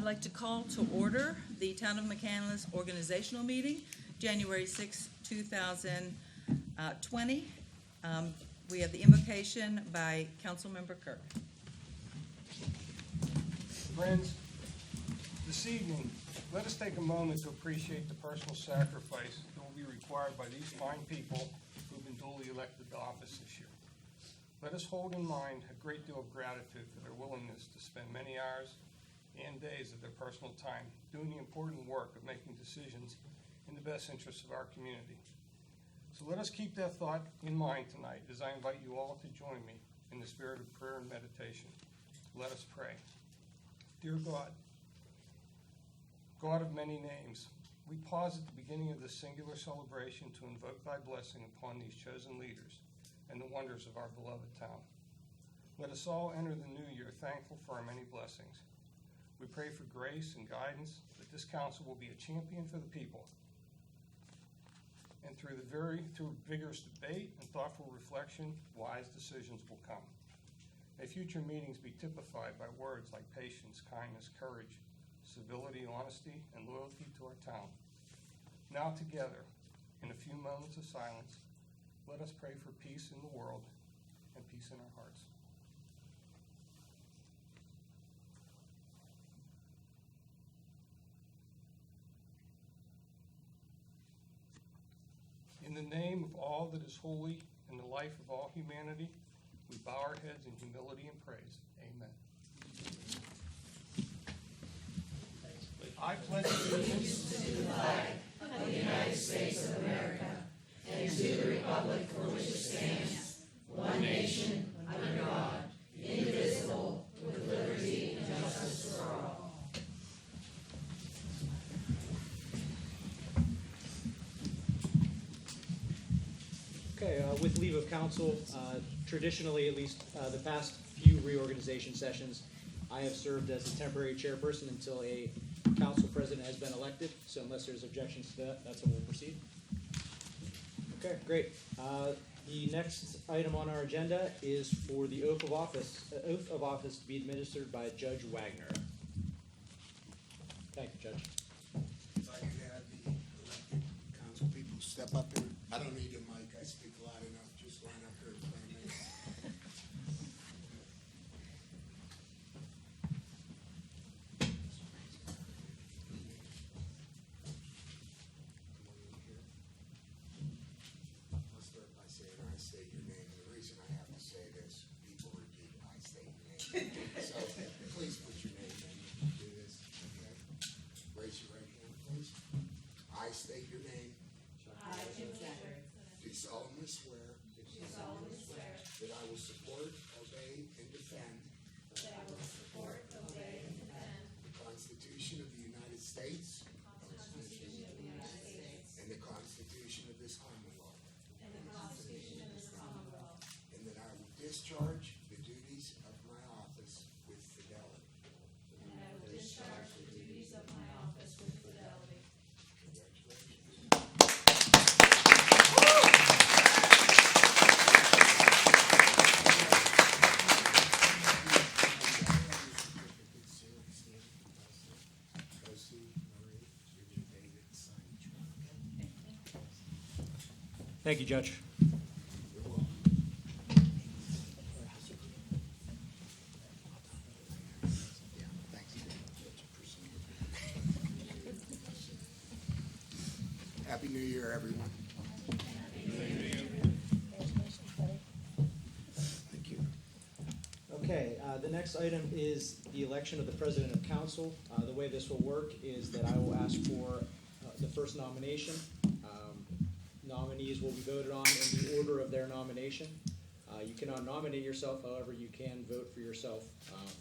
like to call to order the Town of McCandless organizational meeting, January 6, 2020. We have the invocation by Councilmember Kirk. Friends, this evening, let us take a moment to appreciate the personal sacrifice that will be required by these fine people who have been duly elected to office this year. Let us hold in mind a great deal of gratitude for their willingness to spend many hours and days of their personal time doing the important work of making decisions in the best interests of our community. So let us keep that thought in mind tonight as I invite you all to join me in the spirit of prayer and meditation. Let us pray. Dear God, God of many names, we pause at the beginning of this singular celebration to invoke thy blessing upon these chosen leaders and the wonders of our beloved town. Let us all enter the new year thankful for our many blessings. We pray for grace and guidance, that this council will be a champion for the people. And through vigorous debate and thoughtful reflection, wise decisions will come. May future meetings be typified by words like patience, kindness, courage, civility, honesty, and loyalty to our town. Now together, in a few moments of silence, let us pray for peace in the world and peace in our hearts. In the name of all that is holy and the life of all humanity, we bow our heads in humility and praise. Amen. I pledge allegiance to the flag of the United States of America and to the republic for which it stands, one nation, under God, indivisible, with liberty and justice for all. Okay, with leave of council, traditionally, at least the past few reorganization sessions, I have served as the temporary chairperson until a council president has been elected. So unless there's objections to that, that's how we'll proceed. Okay, great. The next item on our agenda is for the oath of office to be administered by Judge Wagner. Thank you, Judge. If I could have the elected council people step up here. I don't need a mic. I speak loud enough. Just line up here in front of me. I'll start by saying I state your name. And the reason I have to say this, people repeat, I state your name. So please put your name in when you do this. Okay? Raise your right hand, please. I state your name. I, Jim Zachary, Do solemnly swear that I will support, obey, and defend the Constitution of the United States and the Constitution of this Commonwealth, and that I will discharge the duties of my office with fidelity. Congratulations. Thank you, Judge. Happy New Year, everyone. Thank you. Okay, the next item is the election of the president of council. The way this will work is that I will ask for the first nomination. Nominees will be voted on in the order of their nomination. You cannot nominate yourself, however, you can vote for yourself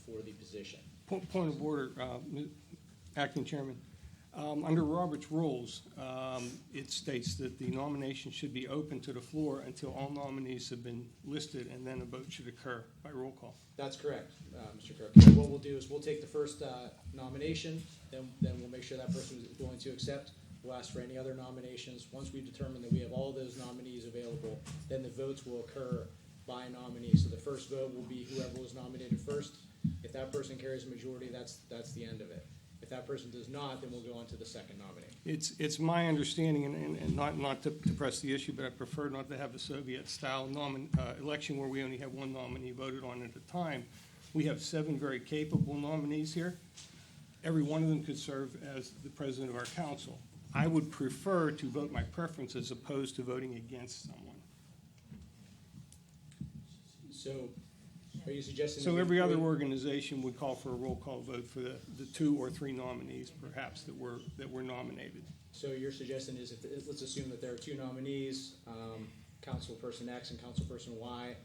for the position. Point of order, Acting Chairman. Under Robert's rules, it states that the nomination should be open to the floor until all nominees have been listed, and then a vote should occur by roll call. That's correct, Mr. Kirk. So what we'll do is we'll take the first nomination, then we'll make sure that person is willing to accept. We'll ask for any other nominations. Once we determine that we have all those nominees available, then the votes will occur by nominee. So the first vote will be whoever was nominated first. If that person carries a majority, that's the end of it. that person does not, then we'll go on to the second nominee. It's my understanding, and not to press the issue, but I prefer not to have a Soviet-style election where we only have one nominee voted on at a time. We have 7 very capable nominees here. Every one of them could serve as the president of our council. I would prefer to vote my preference as opposed to voting against someone. So, are you suggesting? So that we- every other organization would call for a roll call vote for the 2 or 3 nominees, perhaps, that were nominated. So your suggestion is, let's assume that there are 2 nominees, councilperson X and councilperson Y.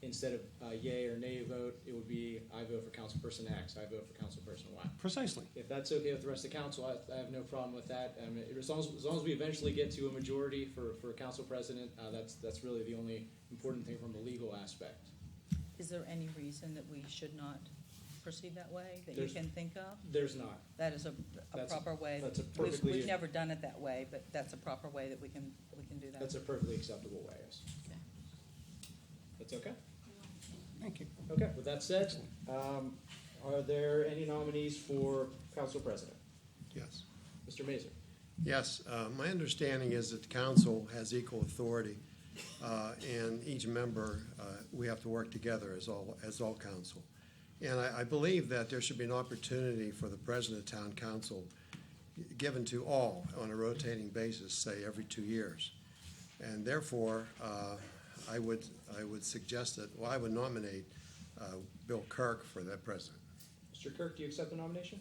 Instead of yay or nay vote, it would be I vote for councilperson X, I vote for councilperson Y. Precisely. If that's okay with the rest of the council, I have no problem with that. As long as we eventually get to a majority for council president, that's really the only important thing from a legal aspect. Is there any reason that we should not proceed that way, that you There's- can think of? There's not. That is a That's- proper way. that's a We've- perfectly- We've never done it that way, but that's a proper way that we can do that. That's a perfectly acceptable way, yes. Okay. That's okay? Thank you. Okay, with that said, are there any nominees for council president? Yes. Mr. Mazur? Yes, my understanding is that the council has equal authority, and each member, we have to work together as all council. And I believe that there should be an opportunity for the president of town council given to all on a rotating basis, say every 2 years. And therefore, I would suggest that, I would nominate Bill Kirk for that president. Mr. Kirk, do you accept the nomination?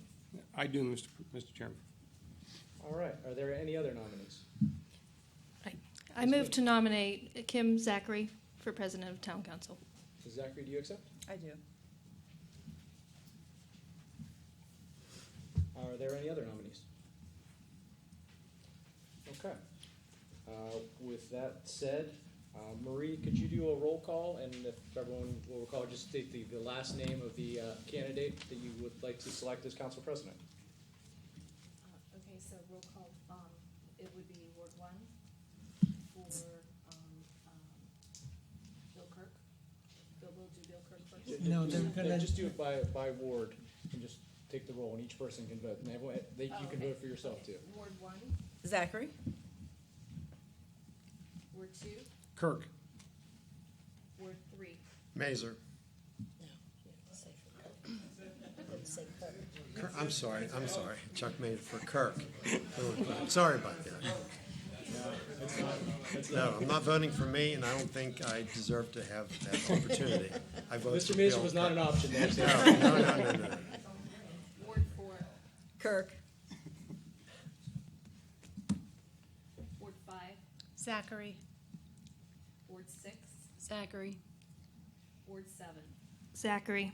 I do, Mr. Chairman. All right, are there any other nominees? I move to nominate Kim Zachary for president of town council. Zachary, do you accept? I do. Are there any other nominees? Okay. With that said, Marie, could you do a roll call? And if everyone will recall, just state the last name of the candidate that you would like to select as council president. Okay, so roll call, it would be Ward 1 for, Bill Kirk. We'll do Bill Kirk first. No, they're gonna- Just do it by ward and just take the roll, and each person can vote. And everyone, you can okay. vote for yourself too. Ward 1, Zachary? Ward 2, Kirk. Ward 3. Mazur. I'm sorry, Chuck made it for Kirk. Sorry about that. No, I'm not voting for me, and I don't think I deserve to have that opportunity. I vote for Mr. Mason Bill was not Kirk. an option there. so- No. Ward 4, Kirk? Ward 5, Zachary. Ward 6, Zachary. Ward 7. Zachary.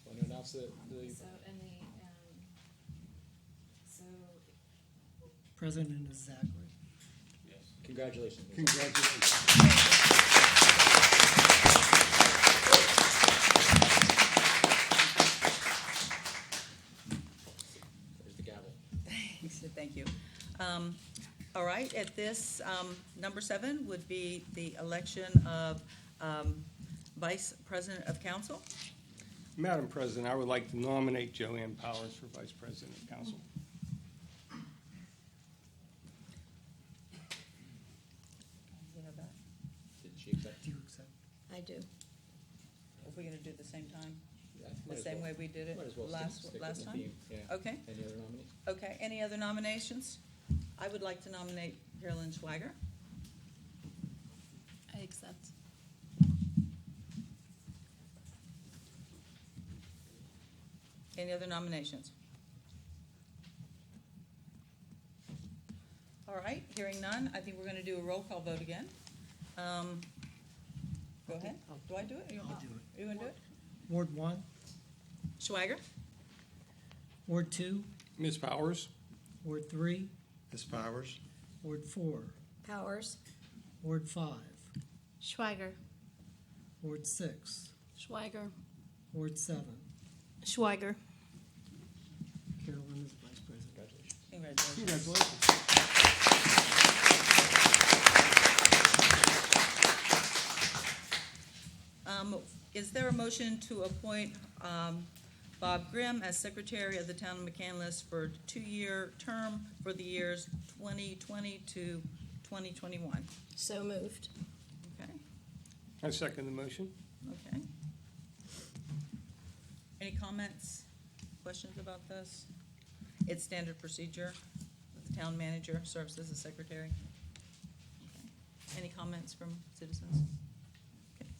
Want to announce the So, and so, President is Zachary. congratulations. Mr. Congratulations. There's the gavel. Thank you. All right, at this, number 7 would be the election of Vice President of Council. Madam President, I would like to nominate Joanne Powers for Vice President of Council. You have that? Did she accept? Do you accept? I do. Are we gonna do it the same time? Yeah, The same way we did it Might as well last stick with the time? theme, yeah. Okay, Any other nominees? okay. Any other nominations? I would like to nominate Carolyn Schwager. I accept. Any other nominations? All right, hearing none, I think we're gonna do a roll call vote again. Go ahead. Do I do it? I'll do it. You wanna do it? Ward 1, Schwager? Ward 2, Ms. Powers? Ward 3, Ms. Powers. Ward 4, Powers. Ward 5, Schweiger. Ward 6, Schweiger. Ward 7. Schweiger. Carolyn is Vice President. Congratulations. Congratulations. Congratulations. Is there a motion to appoint Bob Grimm as Secretary of the Town of McCandless for a 2-year term for the years 2020 to 2021? So moved. Okay, I second the motion. okay. Any comments, questions about this? It's standard procedure. The town manager serves as the secretary. Okay. Any comments from citizens? Okay.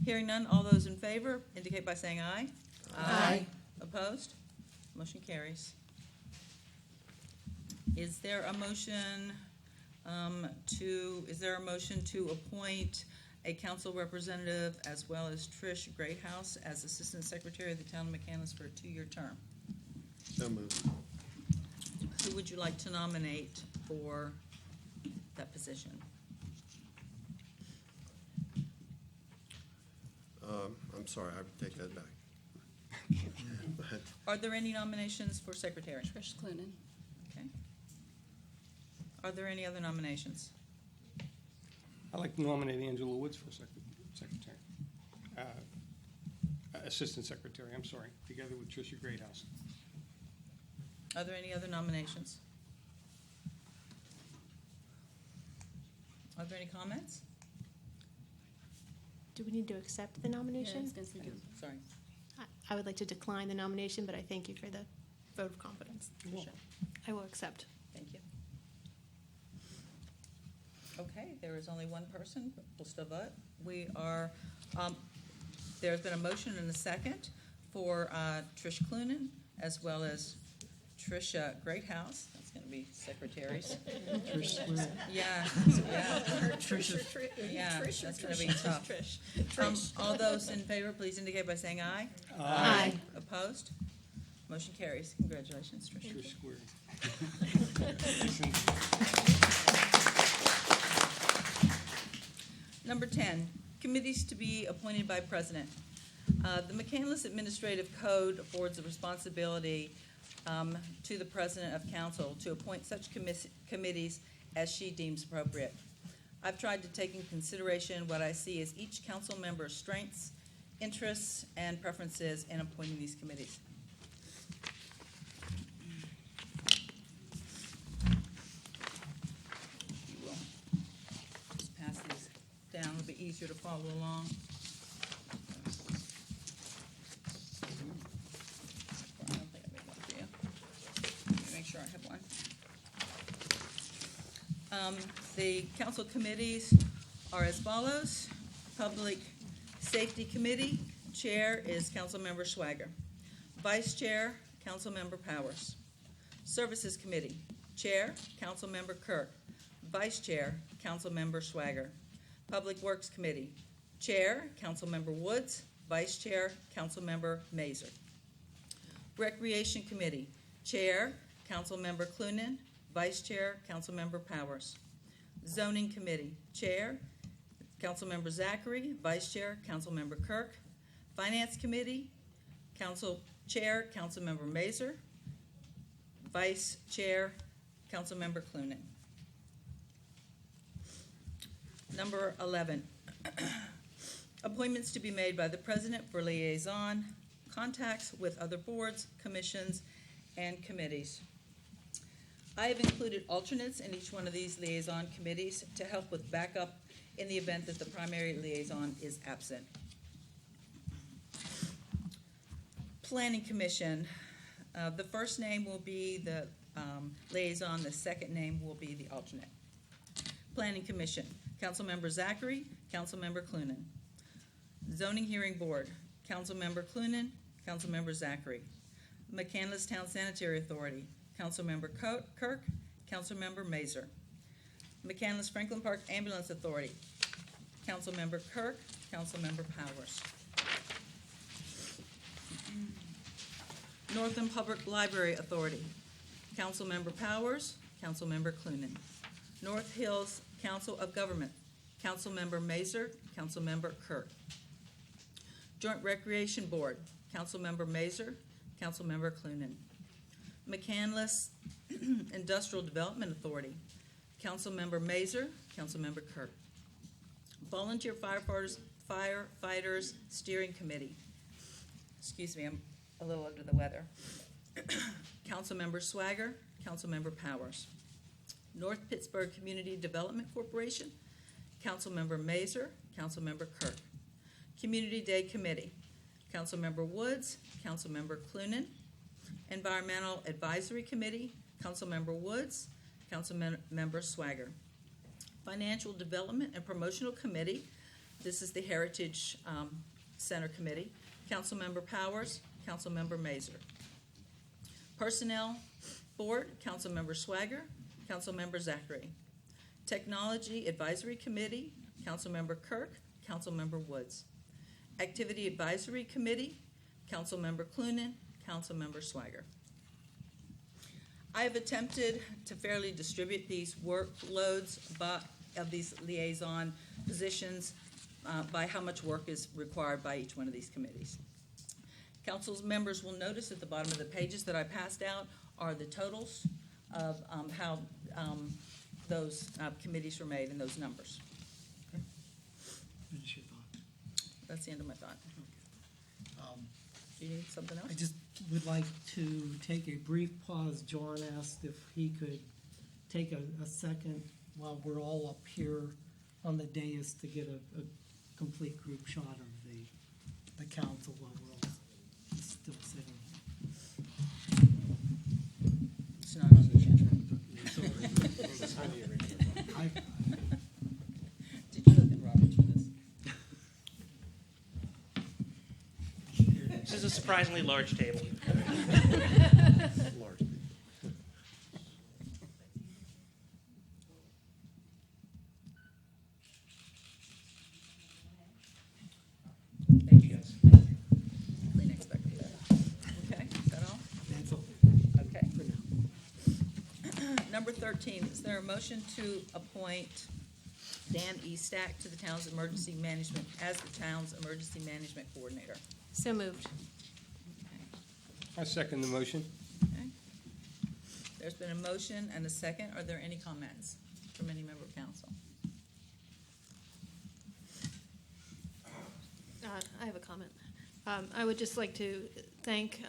Hearing none, all those in favor indicate by saying aye. Aye. Opposed? Motion carries. Is there a motion to appoint a council representative as well as Trish Greathouse as Assistant Secretary of the Town of McCandless for a 2-year term? So moved. Who would you like to nominate for that position? I'm sorry, I take that back. Are there any nominations for secretary? Trish Clunin. Okay. Are there any other nominations? I'd like to nominate Angela Woods for secretary. Assistant secretary, I'm sorry, together with Tricia Greathouse. Are there any other nominations? Are there any comments? Do we need to accept the nomination? Sorry. I would like to decline the nomination, but I thank you for the vote of confidence. Tricia. I will accept. Thank you. Okay, there is only one person. We'll still vote. We are, there's been a motion and a second for Trish Clunin as well as Tricia Greathouse. That's going to be secretaries. Trish Square. Yeah, yeah, Tricia. yeah, that's going to be tough. All those in favor, please indicate by saying aye. Aye. Opposed? Motion carries. Congratulations, Tricia. Trish Square. Number 10, committees to be appointed by president. The McCandless Administrative Code affords the responsibility to the president of council to appoint such committees as she deems appropriate. I've tried to take in consideration what I see as each council member's strengths, interests, and preferences in appointing these committees. You will just pass these down, it'll be easier to follow along. I don't think I made one for you. Let me make sure I have one. The council committees are as follows. Public Safety Committee, Chair is Councilmember Swagger. Vice Chair, Councilmember Powers. Services Committee, Chair, Councilmember Kirk. Vice Chair, Councilmember Swagger. Public Works Committee, Chair, Councilmember Woods. Vice Chair, Councilmember Mazer. Recreation Committee, Chair, Councilmember Clunin. Vice Chair, Councilmember Powers. Zoning Committee, Chair, Councilmember Zachary. Vice Chair, Councilmember Kirk. Finance Committee, Chair, Councilmember Mazer. Vice Chair, Councilmember Clunin. Number 11, appointments to be made by the President for liaison contacts with other boards, commissions, and committees. I have included alternates in each one of these liaison committees to help with backup in the event that the primary liaison is absent. Planning Commission, the first name will be the liaison, the second name will be the alternate. Planning Commission, Councilmember Zachary, Councilmember Clunin. Zoning Hearing Board, Councilmember Clunin, Councilmember Zachary. McCandless Town Sanitary Authority, Councilmember Kirk, Councilmember Mazer. McCandless Franklin Park Ambulance Authority, Councilmember Kirk, Councilmember Powers. Northern Public Library Authority, Councilmember Powers, Councilmember Clunin. North Hills Council of Government, Councilmember Mazer, Councilmember Kirk. Joint Recreation Board, Councilmember Mazer, Councilmember Clunin. McCandless Industrial Development Authority, Councilmember Mazer, Councilmember Kirk. Volunteer Firefighters Steering Committee. Excuse me, I'm a little under the weather. Councilmember Swagger, Councilmember Powers. North Pittsburgh Community Development Corporation, Councilmember Mazer, Councilmember Kirk. Community Day Committee, Councilmember Woods, Councilmember Clunin. Environmental Advisory Committee, Councilmember Woods, Councilmember Swagger. Financial Development and Promotional Committee, this is the Heritage Center Committee, Councilmember Powers, Councilmember Mazer. Personnel Board, Councilmember Swagger, Councilmember Zachary. Technology Advisory Committee, Councilmember Kirk, Councilmember Woods. Activity Advisory Committee, Councilmember Clunin, Councilmember Swagger. I have attempted to fairly distribute these workloads of these liaison positions by how much work is required by each one of these committees. Council's members will notice at the bottom of the pages that I passed out are the totals of how those committees were made and those numbers. Finish your thought. That's the end of my thought. Do you need something else? I just would like to take a brief pause. John asked if he could take a second while we're all up here on the dais to get a complete group shot of the council while we're all still sitting. It's not on the agenda. Did you look at Robert's for this? This is a surprisingly large table. Large. Thank you. Didn't expect that. Okay, is that all? That's all Okay. for now. Number 13, is there a motion to appoint Dan E. Stack to the town's emergency management, as the town's emergency management coordinator? So moved. I second the motion. Okay. There's been a motion and a second. Are there any comments from any member of council? I have a comment. I would just like to thank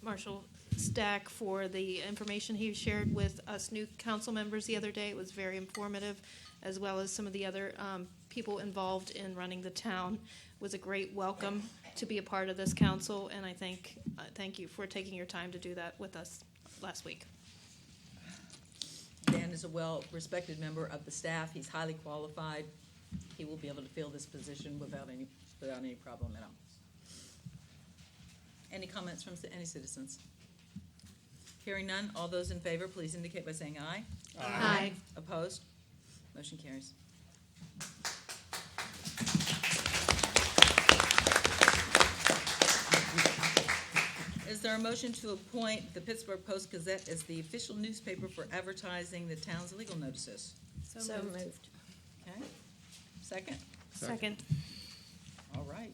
Marshall Stack for the information he shared with us new council members the other day. It was very informative, as well as some of the other people involved in running the town. It was a great welcome to be a part of this council, and I thank you for taking your time to do that with us last week. Dan is a well-respected member of the staff. He's highly qualified. He will be able to fill this position without any problem at all. Any comments from any citizens? Hearing none, all those in favor, please indicate by saying aye. Aye. Opposed? Motion carries. Is there a motion to appoint the Pittsburgh Post-Gazette as the official newspaper for advertising the town's legal notices? So moved. Okay, second? Second. All right.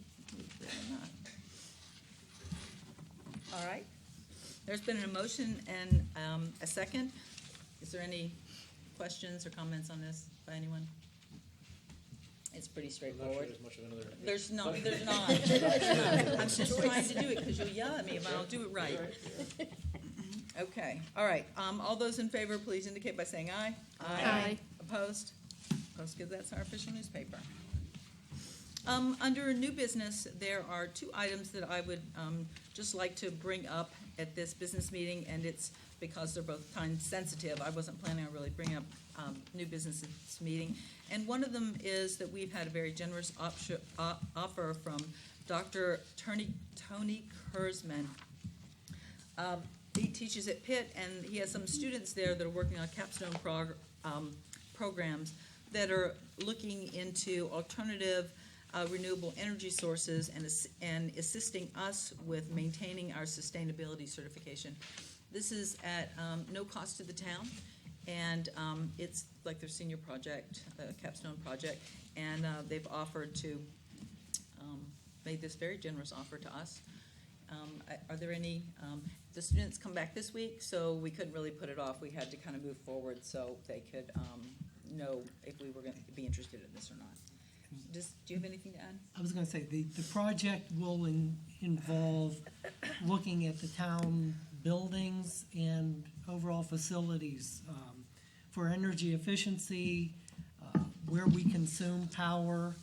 All right. There's been a motion and a second. Is there any questions or comments on this by anyone? It's pretty I'm not sure straightforward. there's much of another. There's not. I'm just trying to do it because you'll yell at me if I don't do it right. Okay, all right. All those in favor, please indicate by saying aye. Aye. Opposed? Post-Gazette's our official newspaper. Under new business, there are two items that I would just like to bring up at this business meeting, and it's because they're both time sensitive. I wasn't planning on really bringing up new business at this meeting. And one of them is that we've had a very generous offer from Dr. Tony Kurzman. He teaches at Pitt, and he has some students there that are working on capstone programs that are looking into alternative renewable energy sources and assisting us with maintaining our sustainability certification. This is at no cost to the town, and it's like their senior project, capstone project, and they've offered to, made this very generous offer to us. Are there any, the students come back this week, so we couldn't really put it off. We had to kind of move forward so they could know if we were going to be interested in this or not. Do you have anything to add? I was gonna say, the project will involve looking at the town buildings and overall facilities, for energy efficiency, where we consume power,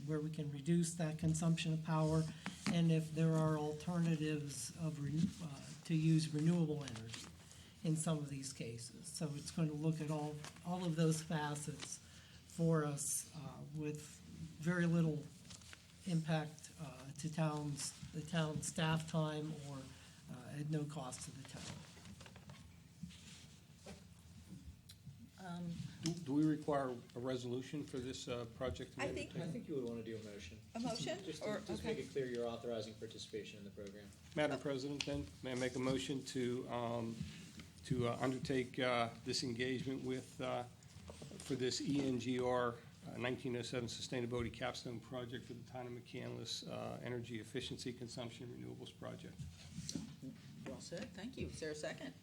where we can reduce that consumption of power, and if there are alternatives to use renewable energy in some of these cases. So it's going to look at all of those facets for us, with very little impact to the town staff time, or at no cost to the town. Do we require a resolution for this project? to be I think- undertaken? I think you would want to do a motion. A motion? Just Or, to okay. make it clear you're authorizing participation in the program. Madam President, then, may I make a motion to undertake this engagement for this ENGR 1907 Sustainability Capstone Project for the town of McCandless Energy Efficiency Consumption Renewables Project? Well said, thank you. Is there a second?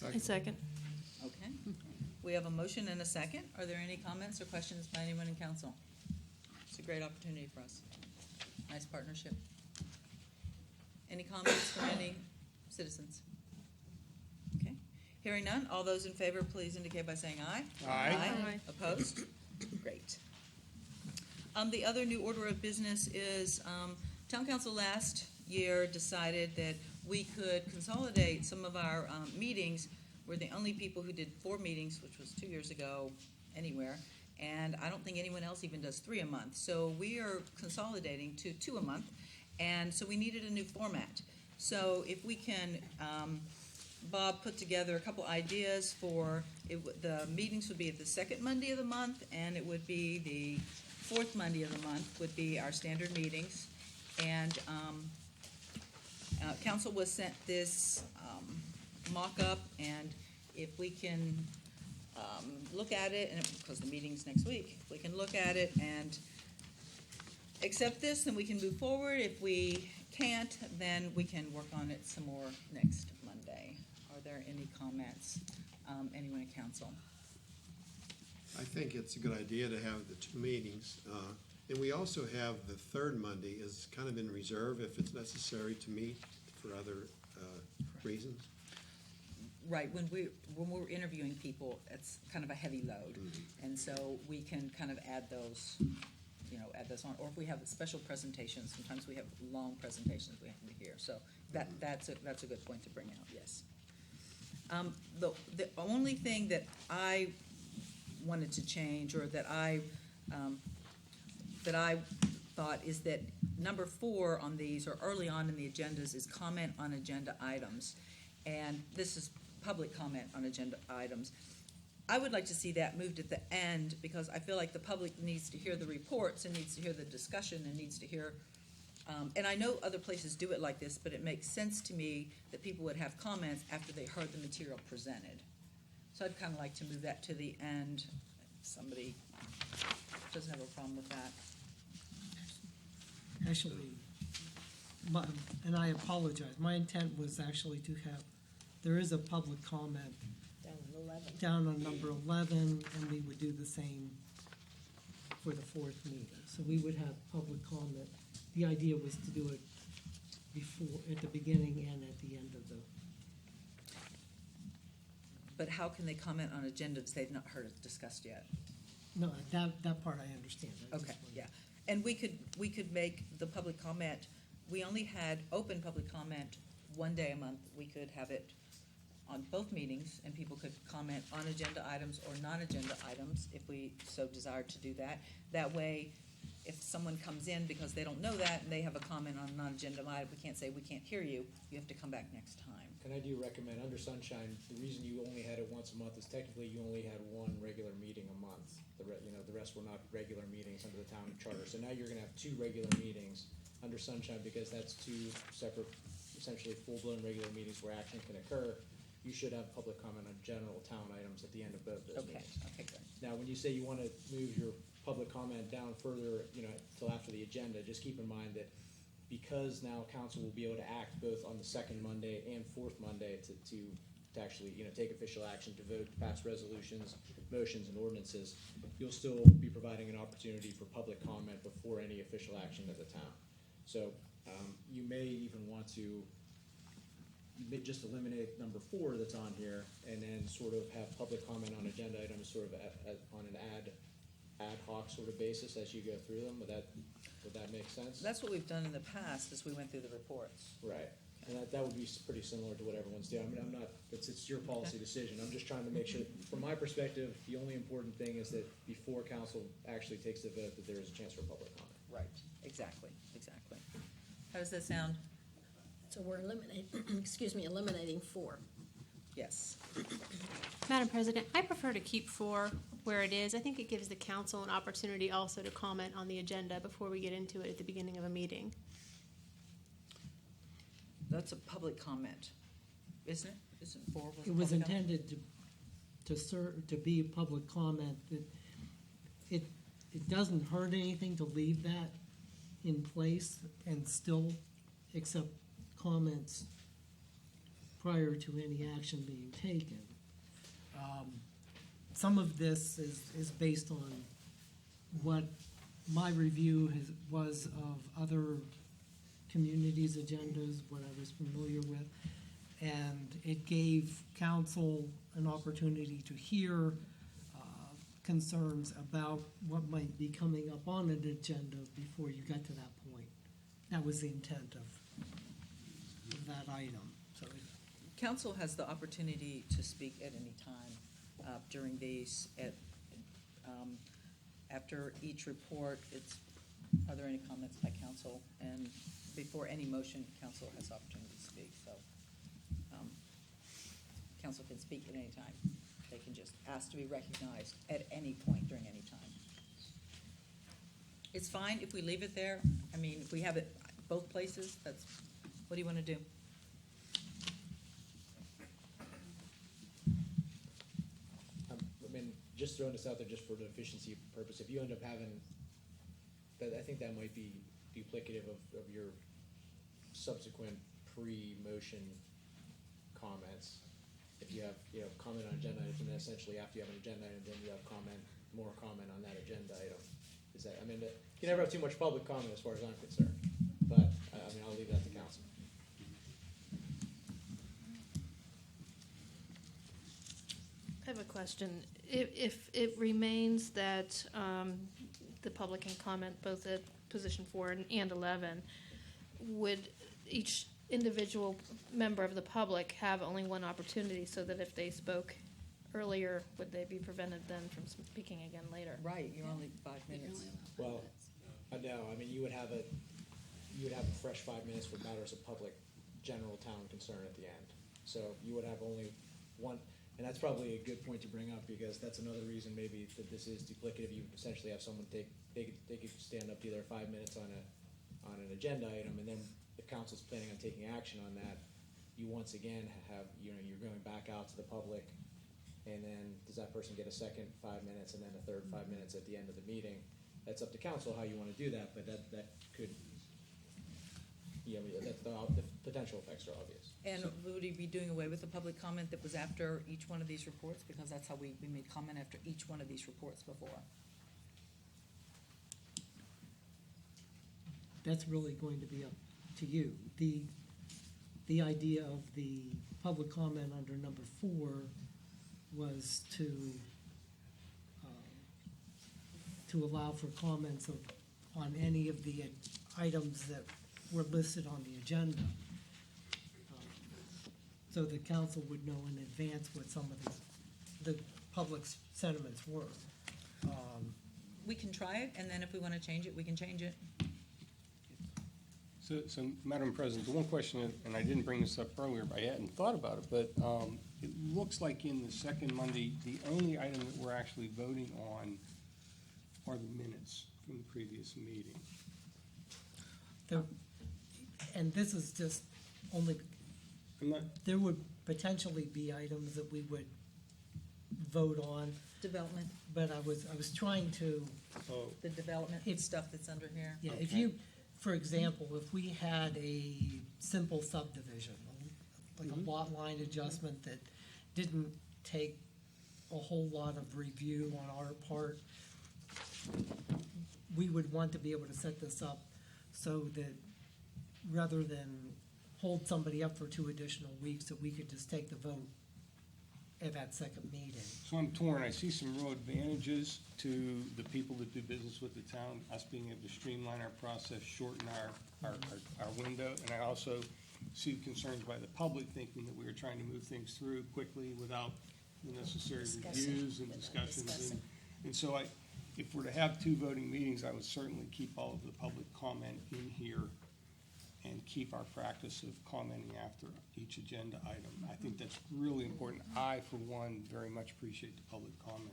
I second. Okay. We have a motion and a second. Are there any comments or questions by anyone in council? It's a great opportunity for us. Nice partnership. Any comments from any citizens? Okay. Hearing none, all those in favor, please indicate by saying aye. Aye. Aye. Opposed? Great. The other new order of business is, town council last year decided that we could consolidate some of our meetings. We're the only people who did 4 meetings, which was 2 years ago, anywhere. And I don't think anyone else even does 3 a month. So we are consolidating to 2 a month. And so we needed a new format. So if we can, Bob put together a couple ideas for, the meetings would be at the second Monday of the month, and it would be the fourth Monday of the month would be our standard meetings. And council was sent this mock-up, and if we can look at it, and because the meeting's next week, if we can look at it and accept this, then we can move forward. If we can't, then we can work on it some more next Monday. Are there any comments? Anyone in council? I think it's a good idea to have the 2 meetings. And we also have the third Monday is kind of in reserve if it's necessary to meet for other reasons. Right, when we're interviewing people, it's kind of a heavy load. And so we can kind of add those on. Or if we have special presentations, sometimes we have long presentations we have to hear. So that's a good point to bring out, yes. The only thing that I wanted to change, or that I thought, is that number 4 on these, or early on in the agendas, is comment on agenda items. And this is public comment on agenda items. I would like to see that moved at the end, because I feel like the public needs to hear the reports and needs to hear the discussion and needs to hear, and I know other places do it like this, but it makes sense to me that people would have comments after they heard the material presented. So I'd kind of like to move that to the end. If somebody doesn't have a problem with that. Actually, and I apologize, my intent was actually to have, there is a public comment down on number 11, and we would do the same for the 4th meeting. So we would have public comment. The idea was to do it before, at the beginning and at the end of the. But how can they comment on agendas they've not heard it discussed yet? No, that part I understand. I just Okay, wanted- yeah. And we could make the public comment, we only had open public comment 1 day a month. We could have it on both meetings, and people could comment on agenda items or non-agenda items if we so desired to do that. That way, if someone comes in because they don't know that and they have a comment on a non-agenda item, we can't say, we can't hear you, you have to come back next time. And I do recommend, under Sunshine, the reason you only had it once a month is technically you only had 1 regular meeting a month. The rest were not regular meetings under the town charter. So now you're gonna have 2 regular meetings under Sunshine, because that's 2 separate, essentially full-blown regular meetings where action can occur. You should have public comment on general town items at the end of both those Okay, meetings. okay, good. Now, when you say you want to move your public comment down further, till after the agenda, just keep in mind that because now council will be able to act both on the second Monday and fourth Monday to to actually, take official action, to vote, to pass resolutions, motions, and ordinances, you'll still be providing an opportunity for public comment before any official action of the town. So, you may even want to, you may just eliminate number 4 that's on here, and then sort of have public comment on agenda items sort of on an ad hoc sort of basis as you go through them. Would that make sense? That's what we've done in the past as we went through the reports. Right, and that would be pretty similar to what everyone's doing. I mean, I'm not, it's your policy decision. I'm just trying to make sure, from my perspective, the only important thing is that before council actually takes the vote, that there is a chance for public comment. Right, exactly. How does that sound? So we're eliminating 4. Yes. Madam President, I prefer to keep 4 where it is. I think it gives the council an opportunity also to comment on the agenda before we get into it at the beginning of a meeting. That's a public comment, isn't it? Isn't 4 was a It was public comment? intended to be a public comment. It doesn't hurt anything to leave that in place and still accept comments prior to any action being taken. Some of this is based on what my review was of other communities' agendas, what I was familiar with, and it gave council an opportunity to hear concerns about what might be coming up on an agenda before you got to that point. That was the intent of that item. So Council has the opportunity to speak at any time during these. After each report, are there any comments by council? And before any motion, council has opportunity to speak. So council can speak at any time. They can just ask to be recognized at any point during any time. It's fine if we leave it there. I mean, if we have it both places, what do you want to do? I mean, just throwing this out there just for the efficiency purpose, if you end up having, I think that might be duplicative of your subsequent pre-motion comments. If you have, comment on agenda items, and then essentially after you have an agenda item, then you have more comment on that agenda item. I mean, you never have too much public comment as far as I'm concerned, but, I mean, I'll leave that to council. I have a question. If it remains that the public can comment both at position 4 and 11, would each individual member of the public have only one opportunity, so that if they spoke earlier, would they be prevented then from speaking again later? Right, you're only 5 minutes. Well, no, I mean, you would have a fresh 5 minutes for matters of public general town concern at the end. So you would have only one, and that's probably a good point to bring up, because that's another reason maybe that this is duplicative. You essentially have someone they could stand up to their 5 minutes on an agenda item, and then if council's planning on taking action on that, you once again have, you're going back out to the public, and then does that person get a second 5 minutes and then a third 5 minutes at the end of the meeting? That's up to council how you want to do that, but that could, the potential effects are obvious. And would he be doing away with the public comment that was after each one of these reports? Because that's how we made comment after each one of these reports before. that's really going to be up to you. The idea of the public comment under number 4 was to allow for comments on any of the items that were listed on the agenda, so the council would know in advance what some of the public's sentiments were. We can try it, and then if we want to change it, we can change it. So, Madam President, the one question, and I didn't bring this up earlier, but I hadn't thought about it, but it looks like in the second Monday, the only item that we're actually voting on are the minutes from the previous meeting. And this is just only, there would potentially be items that we would vote on, Development, but I was trying to, the development stuff that's under here. yeah, if you, for example, if we had a simple subdivision, like a lot line adjustment that didn't take a whole lot of review on our part. We would want to be able to set this up so that rather than hold somebody up for 2 additional weeks, that we could just take the vote at that second meeting. So I'm torn. I see some real advantages to the people that do business with the town, us being able to streamline our process, shorten our window. And I also see concerns by the public thinking that we are trying to move things through quickly without the necessary reviews and discussions. And so if we're to have 2 voting meetings, I would certainly keep all of the public comment in here and keep our practice of commenting after each agenda item. I think that's really important. I, for one, very much appreciate the public comment.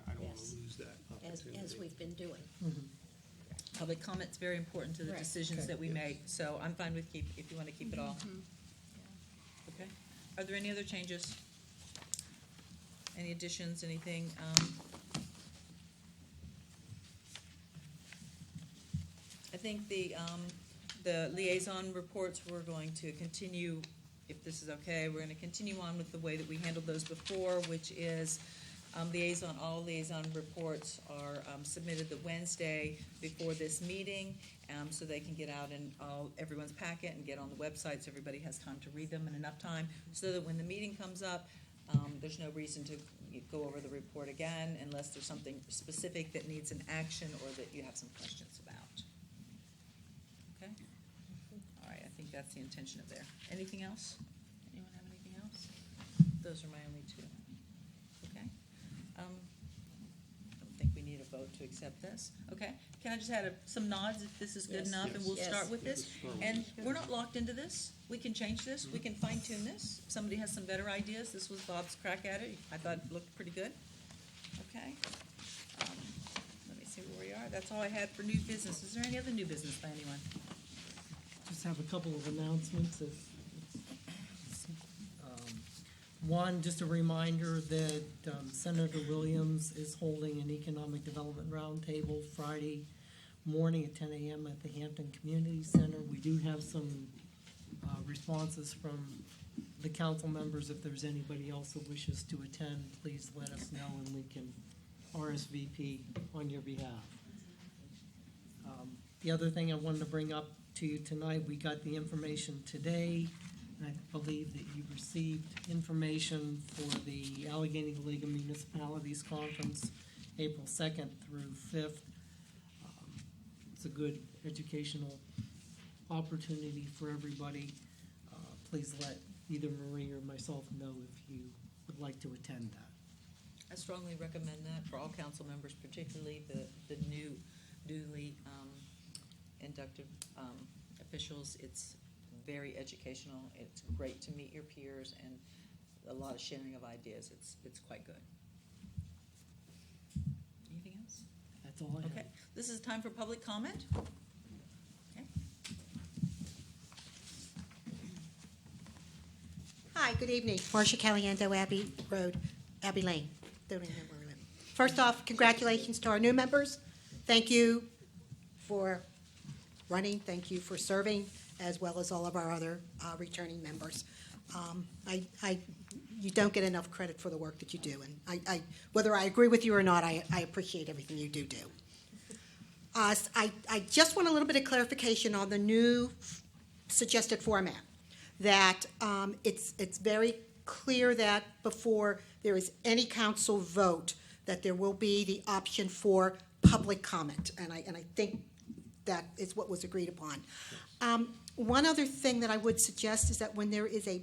I don't want to lose that opportunity. As we've been doing. Public comment's very important to the Right. decisions Okay. that we make, so I'm fine with if you want to keep it all. Okay. Are there any other changes? Any additions, anything? I think the liaison reports, we're going to continue, if this is okay, we're going to continue on with the way that we handled those before, which is all liaison reports are submitted the Wednesday before this meeting, so they can get out in everyone's packet and get on the website, so everybody has time to read them in enough time, so that when the meeting comes up, there's no reason to go over the report again unless there's something specific that needs an action or that you have some questions about. Okay? All right, I think that's the intention of there. Anything else? Anyone have anything else? Those are my only 2. Okay? I don't think we need a vote to accept this. Okay? Can I just have some nods if this is good Yes. enough, and we'll Yes. start with this? And we're not locked into this. We can change this. We can fine tune this. If somebody has some better ideas, this was Bob's crack at it. I thought it looked pretty good. Okay? Let me see where we are. That's all I had for new business. Is there any other new business by anyone? Just have a couple of announcements. One, just a reminder that Senator Williams is holding an economic development roundtable Friday morning at 10 a.m. at the Hampton Community Center. We do have some responses from the council members. If there's anybody else that wishes to attend, please let us know and we can RSVP on your behalf. The other thing I wanted to bring up to you tonight, we got the information today, and I believe that you received information for the Allegheny League of Municipalities Conference, April 2nd through 5th. It's a good educational opportunity for everybody. Please let either Marie or myself know if you would like to attend that. I strongly recommend that for all council members, particularly the newly inducted officials. It's very educational. It's great to meet your peers and a lot of sharing of ideas. It's quite good. Anything else? That's all I have. Okay, this is time for public comment. Okay. Hi, good evening. Marcia Caliendo, Abbey Road, Abbey Lane. Don't even know where we live. First off, congratulations to our new members. Thank you for running. Thank you for serving, as well as all of our other returning members. You don't get enough credit for the work that you do, and whether I agree with you or not, I appreciate everything you do. I just want a little bit of clarification on the new suggested format. That it's very clear that before there is any council vote, that there will be the option for public comment, and I think that is what was agreed upon. One other thing that I would suggest is that when there is a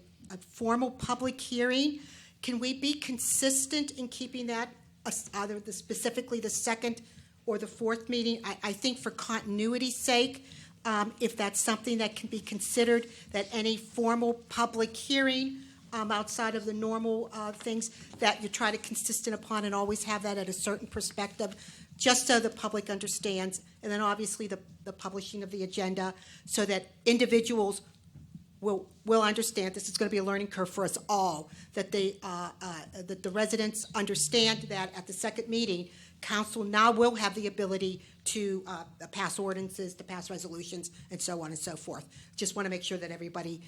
formal public hearing, can we be consistent in keeping that either specifically the second or the fourth meeting? I think for continuity's sake, if that's something that can be considered, that any formal public hearing outside of the normal things, that you try to consistent upon and always have that at a certain perspective, just so the public understands, and then obviously the publishing of the agenda, so that individuals will understand. This is going to be a learning curve for us all, that that the residents understand that at the second meeting, council now will have the ability to pass ordinances, to pass resolutions, and so on and so forth. Just want to make sure that everybody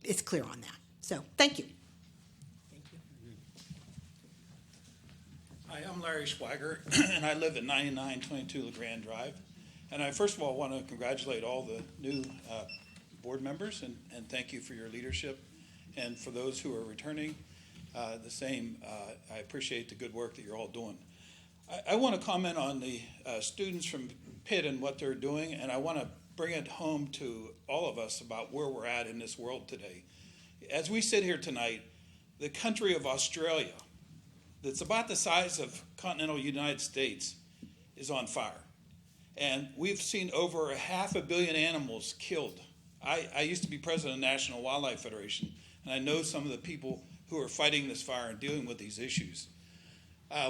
is clear on that. So, thank you. Larry Schweiger, and I live at 9922 LeGrand Drive. And I first of all want to congratulate all the new board members and thank you for your leadership. And for those who are returning, the same. I appreciate the good work that you're all doing. I want to comment on the students from Pitt and what they're doing, and I want to bring it home to all of us about where we're at in this world today. As we sit here tonight, the country of Australia, that's about the size of continental United States, is on fire. And we've seen over 500 million animals killed. I used to be president of the National Wildlife Federation, and I know some of the people who are fighting this fire and dealing with these issues.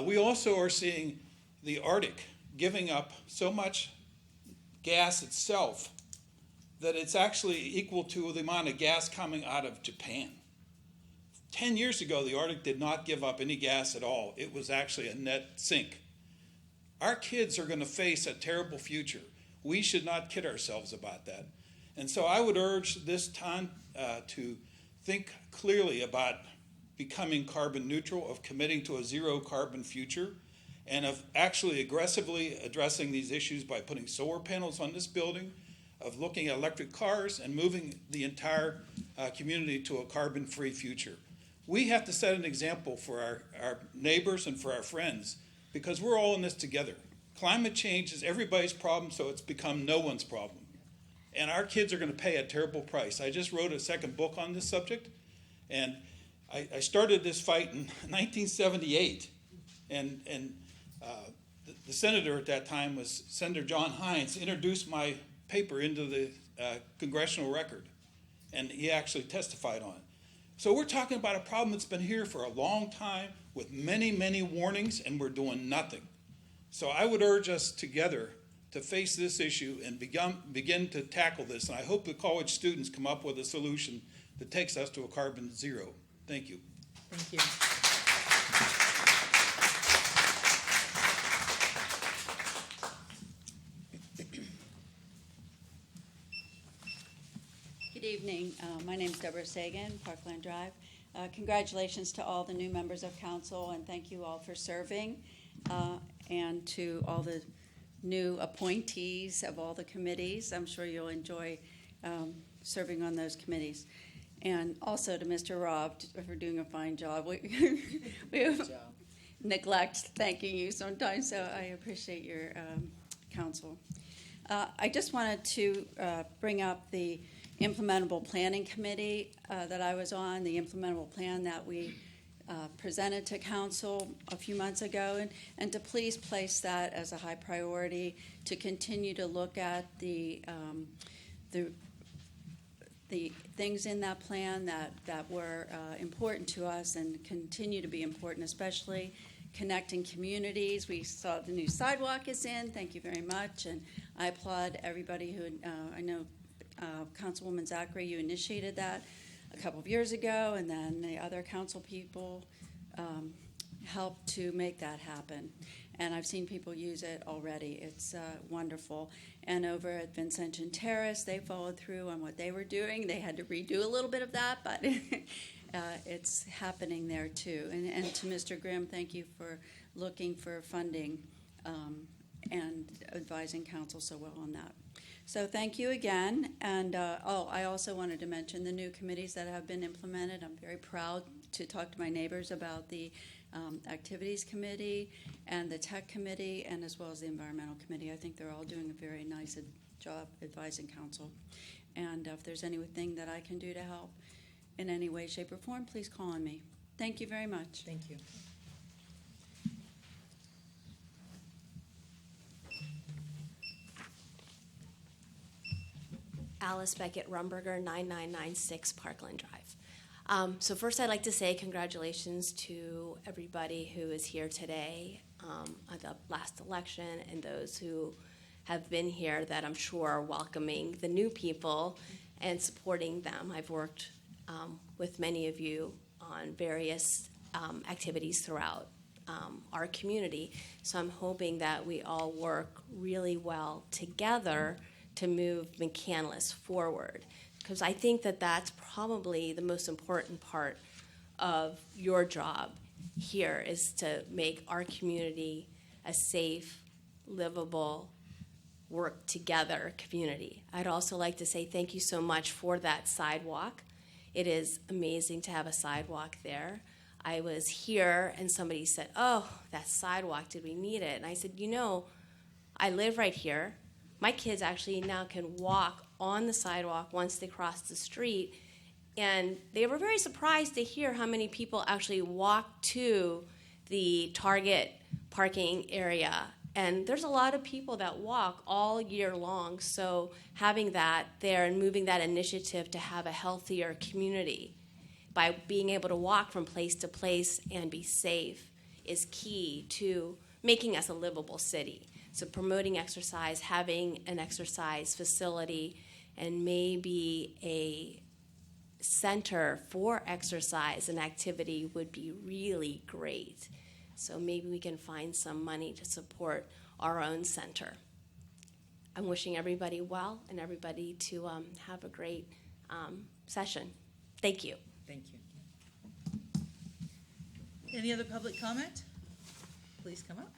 We also are seeing the Arctic giving up so much gas itself that it's actually equal to the amount of gas coming out of Japan. 10 years ago, the Arctic did not give up any gas at all. It was actually a net sink. Our kids are going to face a terrible future. We should not kid ourselves about that. And so I would urge this time to think clearly about becoming carbon neutral, of committing to a zero carbon future, and of actually aggressively addressing these issues by putting solar panels on this building, of looking at electric cars and moving the entire community to a carbon-free future. We have to set an example for our neighbors and for our friends, because we're all in this together. Climate change is everybody's problem, so it's become no one's problem. And our kids are going to pay a terrible price. I just wrote a second book on this subject, and I started this fight in 1978, and the senator at that time was Senator John Hines, introduced my paper into the congressional record, and he actually testified on it. So we're talking about a problem that's been here for a long time with many, many warnings, and we're doing nothing. So I would urge us together to face this issue and begin to tackle this, and I hope the college students come up with a solution that takes us to a carbon zero. Thank you. Thank you. Good evening. My name is Deborah Sagan, Parkland Drive. Congratulations to all the new members of council, and thank you all for serving, and to all the new appointees of all the committees. I'm sure you'll enjoy serving on those committees. And also to Mr. Rob for doing a fine job. We neglect thanking you sometimes, so I appreciate your counsel. I just wanted to bring up the Implementable Planning Committee that I was on, the Implementable Plan that we presented to council a few months ago, and to please place that as a high priority, to continue to look at the things in that plan that were important to us and continue to be important, especially connecting communities. We saw the new sidewalk is in. Thank you very much. And I applaud everybody who, I know Councilwoman Zachary, you initiated that a couple of years ago, and then the other council people helped to make that happen. And I've seen people use it already. It's wonderful. And over at Vincentian Terrace, they followed through on what they were doing. They had to redo a little bit of that, but it's happening there too. And to Mr. Grimm, thank you for looking for funding and advising council so well on that. So thank you again. And I also wanted to mention the new committees that have been implemented. I'm very proud to talk to my neighbors about the Activities Committee and the Tech Committee, and as well as the Environmental Committee. I think they're all doing a very nice job advising council. And if there's anything that I can do to help in any way, shape, or form, please call on me. Thank you very much. Thank you. Alice Beckett Rumberger, 9996 Parkland Drive. So first I'd like to say congratulations to everybody who is here today at the last election, and those who have been here that I'm sure are welcoming the new people and supporting them. I've worked with many of you on various activities throughout our community, so I'm hoping that we all work really well together to move McCandless forward, because I think that that's probably the most important part of your job here is to make our community a safe, livable, work together community. I'd also like to say thank you so much for that sidewalk. It is amazing to have a sidewalk there. I was here and somebody said, "Oh, that sidewalk, did we need it?" And I said, I live right here. My kids actually now can walk on the sidewalk once they cross the street. And they were very surprised to hear how many people actually walk to the Target parking area. And there's a lot of people that walk all year long. So having that there and moving that initiative to have a healthier community by being able to walk from place to place and be safe is key to making us a livable city. So promoting exercise, having an exercise facility, and maybe a center for exercise and activity would be really great. So maybe we can find some money to support our own center. I'm wishing everybody well and everybody to have a great session. Thank you. Thank you. Any other public comment? Please come up.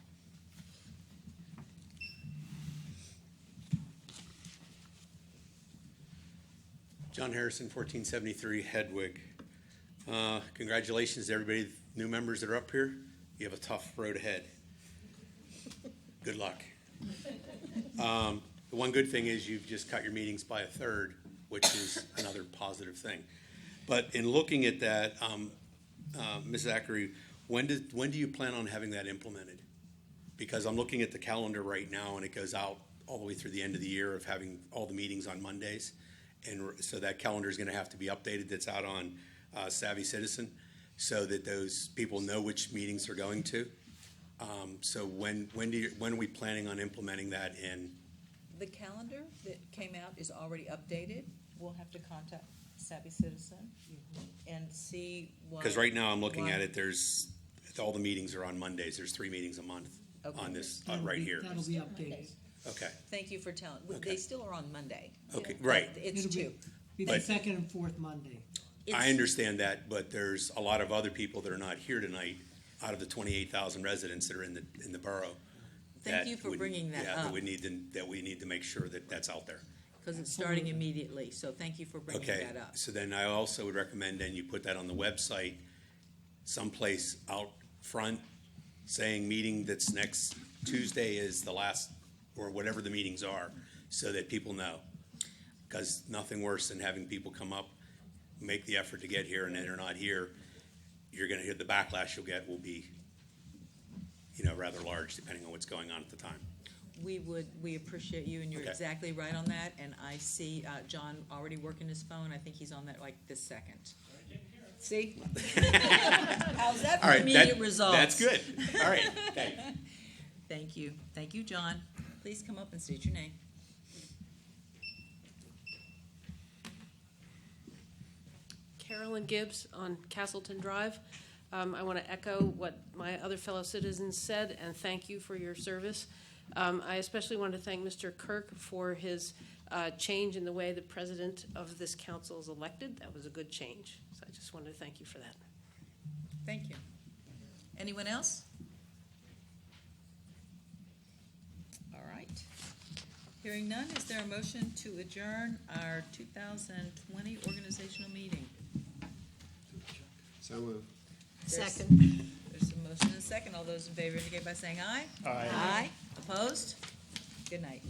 John Harrison, 1473 Hedwig. Congratulations to everybody, new members that are up here. You have a tough road ahead. Good luck. The one good thing is you've just cut your meetings by a third, which is another positive thing. But in looking at that, Ms. Zachary, when do you plan on having that implemented? Because I'm looking at the calendar right now, and it goes out all the way through the end of the year of having all the meetings on Mondays. And so that calendar is going to have to be updated. That's out on Savvy Citizen, so that those people know which meetings they're going to. So when are we planning on implementing that in? The calendar that came out is already updated. We'll have to contact Savvy Citizen and see what. Because right now I'm looking at it. There's all the meetings are on Mondays. There's 3 meetings a month on this right here. That'll be updated. Okay. Thank you for telling. Okay. They still are on Monday. Okay. Right. It's It'll two. Be the second and fourth Monday. I understand that, but there's a lot of other people that are not here tonight out of the 28,000 residents that are in the borough. Thank you for bringing that up. That we need to make sure that that's out there. Because it's starting immediately, so thank you for bringing that up. So then I also would recommend then you put that on the website, someplace out front, saying meeting that's next Tuesday is the last, or whatever the meetings are, so that people know. Because nothing worse than having people come up, make the effort to get here, and then they're not here. You're going to hear the backlash you'll get will be, rather large, depending on what's going on at the time. We appreciate you, and you're Okay. exactly right on that. And I see John already working his phone. I think he's on that like this second. See? How's that All for right, immediate results? That's good. All right, okay. Thank you. Thank you, John. Please come up and state your name. Carolyn Gibbs on Castleton Drive. I want to echo what my other fellow citizens said and thank you for your service. I especially want to thank Mr. Kirk for his change in the way the president of this council is elected. That was a good change. So I just wanted to thank you for that. Thank you. Anyone else? All right. Hearing none, is there a motion to adjourn our 2020 organizational meeting? So moved. Second. There's a motion and a second. All those in favor indicate by saying aye. Aye. Aye. Opposed? Good night.